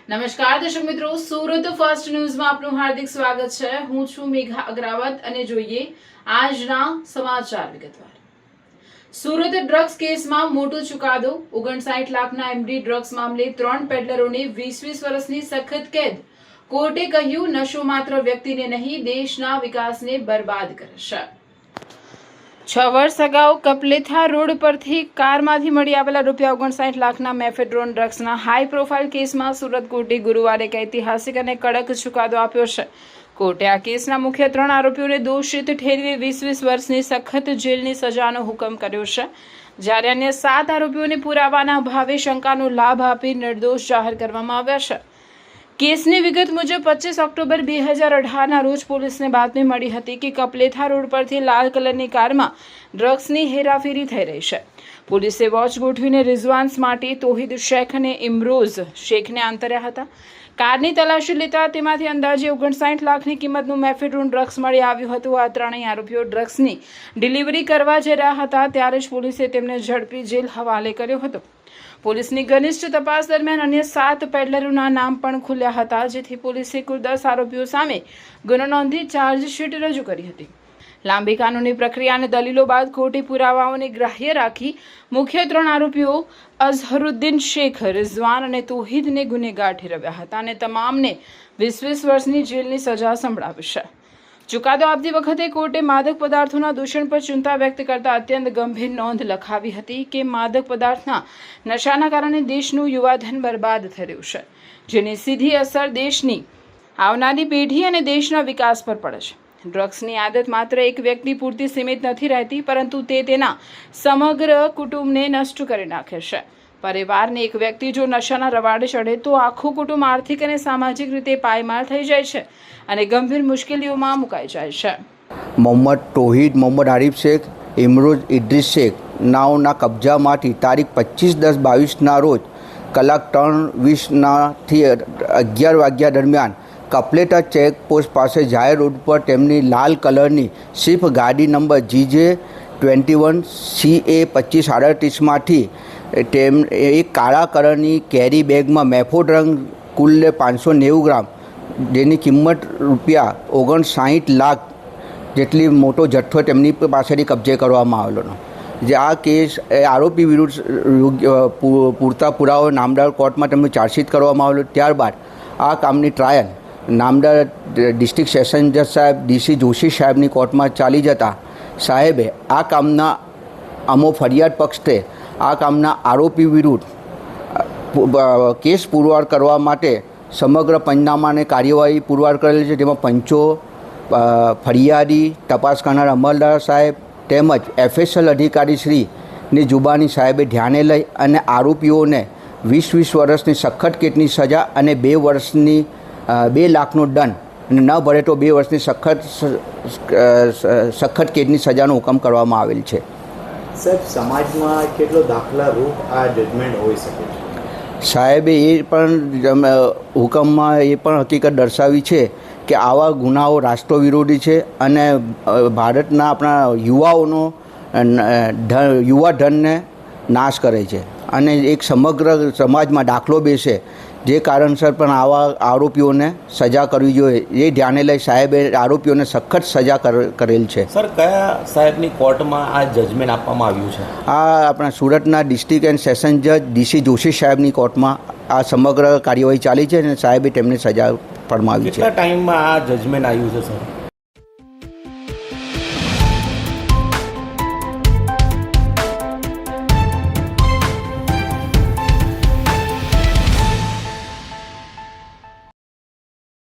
નમસ્કાર દર્શક મિત્રો, સુરત ફર્સ્ટ ન્યૂઝમાં આપનું હાર્દિક સ્વાગત છે। હું છું મેઘા અગ્રાવત અને જોઈએ આજના સમાચાર વિગતવાર। સુરત ડ્રગ્સ કેસમાં મોટો ચુકાદો। 59 લાખના એમડી ડ્રગ્સ મામલે 3 પેડલરોને 20 વર્ષની સખત કેદ। કોર્ટે કહ્યું, નશો માત્ર વ્યક્તિને નહીં, દેશના વિકાસને બરબાદ કરશે। 6 વર્ષ અગાઉ કપલેથા રોડ પરથી કારમાંથી મળી આવેલા ₹59 લાખના મેફેડ્રોન ડ્રગ્સના હાઈ પ્રોફાઇલ કેસમાં સુરત કોર્ટે ગુરુવારે એક ઐતિહાસિક અને કડક ચુકાદો આપ્યો છે। કોર્ટે આ કેસના મુખ્ય 3 આરોપીઓને દોષિત ઠેરવી 20 વર્ષની સખત જેલની સજાનો હુકમ કર્યો છે, જ્યારે અન્ય 7 આરોપીઓને પુરાવાના અભાવે શંકાનો લાભ આપી નિર્દોષ જાહેર કરવામાં આવ્યા છે। કેસની વિગત મુજબ 25 ઓક્ટોબર 2018ના રોજ પોલીસને બાતમી મળી હતી કે કપલેથા રોડ પરથી લાલ કલરની કારમાં ડ્રગ્સની હેરાફેરી થઈ રહી છે। પોલીસે વોચ ગોઠવીને રિઝવાન સ્માર્ટી, તોહિદ શેખ અને ઇમરોઝ શેખને આંતર્યા હતા। કારની તલાશી લેતા તેમાંથી અંદાજે 59 લાખની કિંમતનું મેફેડ્રોન ડ્રગ્સ મળી આવ્યું હતું। આ ત્રણેય આરોપીઓ ડ્રગ્સની ડિલિવરી કરવા જઈ રહ્યા હતા ત્યારે જ પોલીસે તેમને ઝડપી જેલ હવાલે કર્યો હતો। પોલીસની ઘનિષ્ઠ તપાસ દરમિયાન અન્ય 7 પેડલરોના નામ પણ ખુલ્યા હતા, જેથી પોલીસે કુલ 10 આરોપીઓ સામે ગુનો નોંધી ચાર્જશીટ રજૂ કરી હતી। લાંબી કાનૂની પ્રક્રિયા અને દલીલો બાદ કોર્ટે પુરાવાઓને ગ્રાહ્ય રાખી મુખ્ય 3 આરોપીઓ અઝહરુદ્દીન શેખ, રિઝવાન અને તોહિદને ગુનેગાર ઠેરવ્યા હતા અને તમામને 20 વર્ષની જેલની સજા સંભળાવી છે। ચુકાદો આપતી વખતે કોર્ટે માદક પદાર્થોના દૂષણ પર ચિંતા વ્યક્ત કરતા અત્યંત ગંભીર નોંધ લખાવી હતી કે માદક પદાર્થના નશાના કારણે દેશનું યુવાધન બરબાદ થઈ રહ્યું છે, જેની સીધી અસર દેશની આવનારી પેઢી અને દેશના વિકાસ પર પડે છે। ડ્રગ્સની આદત માત્ર એક વ્યક્તિ પૂરતી સીમિત નથી રહેતી, પરંતુ તે તેના સમગ્ર કુટુંબને નષ્ટ કરી નાખે છે। પરિવારને એક વ્યક્તિ જો નશાના રવાડે ચડે તો આખું કુટુંબ આર્થિક અને સામાજિક રીતે પાયમાલ થઈ જાય છે અને ગંભીર મુશ્કેલીઓમાં મુકાઈ જાય છે। મોહમ્મદ તોહિદ, મોહમ્મદ આરિફ શેખ, ઇમરોઝ ઇદ્રીસ શેખ નાઓના કબજામાંથી તારીખ 25/10/22ના રોજ કલાક 3:20થી 11 વાગ્યા દરમિયાન કપલેટા ચેકપોસ્ટ પાસે જાહેર રોડ પર તેમની લાલ કલરની સ્વિફ્ટ ગાડી નંબર GJ21 CA 2538માંથી એક કાળા કલરની કેરી બેગમાં મેફોડ્રમ કુલ 590 ગ્રામ, જેની કિંમત ₹59 લાખ જેટલી મોટો જથ્થો તેમની પાસેથી કબજે કરવામાં આવેલો। જે આ કેસ આરોપી વિરુદ્ધ પૂરતા પુરાવા નામદાર કોર્ટમાં તેમનું ચાર્જશીટ કરવામાં આવેલો। ત્યારબાદ આ કામની ટ્રાયલ નામદાર ડિસ્ટ્રિક્ટ સેશન જજ સાહેબ DC જોશી સાહેબની કોર્ટમાં ચાલી જતા સાહેબે આ કામના અમો ફરિયાદ પક્ષે આ કામના આરોપી વિરુદ્ધ કેસ પુરવાર કરવા માટે સમગ્ર પંચનામાને કાર્યવાહી પુરવાર કરેલી છે, જેમાં પંચો, ફરિયાદી, તપાસ કરનાર અમલદાર સાહેબ તેમજ FSL અધિકારીશ્રીની જુબાની સાહેબે ધ્યાને લઈ અને આરોપીઓને 20 વર્ષની સખત કેદની સજા અને 2 લાખનો દંડ અને ન ભરે તો 2 વર્ષની સખત કેદની સજાનો હુકમ કરવામાં આવેલ છે। સાહેબ, સમાજમાં કેટલો દાખલારૂપ આ જજમેન્ટ હોઈ શકે છે? સાહેબે એ પણ હુકમમાં એ પણ હકીકત દર્શાવી છે કે આવા ગુનાઓ રાષ્ટ્ર વિરોધી છે અને ભારતના આપણા યુવાઓનો યુવા ધનને નાશ કરે છે અને એક સમગ્ર સમાજમાં દાખલો બેસે, જે કારણસર પણ આવા આરોપીઓને સજા કરવી જોઈએ એ ધ્યાને લઈ સાહેબે આરોપીઓને સખત સજા કરેલ છે। સર, કયા સાહેબની કોર્ટમાં આ જજમેન્ટ આપવામાં આવ્યું છે? આ આપણા સુરતના ડિસ્ટ્રિક્ટ એન્ડ સેશન જજ DC જોશી સાહેબની કોર્ટમાં આ સમગ્ર કાર્યવાહી ચાલી છે અને સાહેબે તેમને સજા ફરમાવી છે। કેટલા ટાઈમમાં આ જજમેન્ટ આવ્યું છે સર?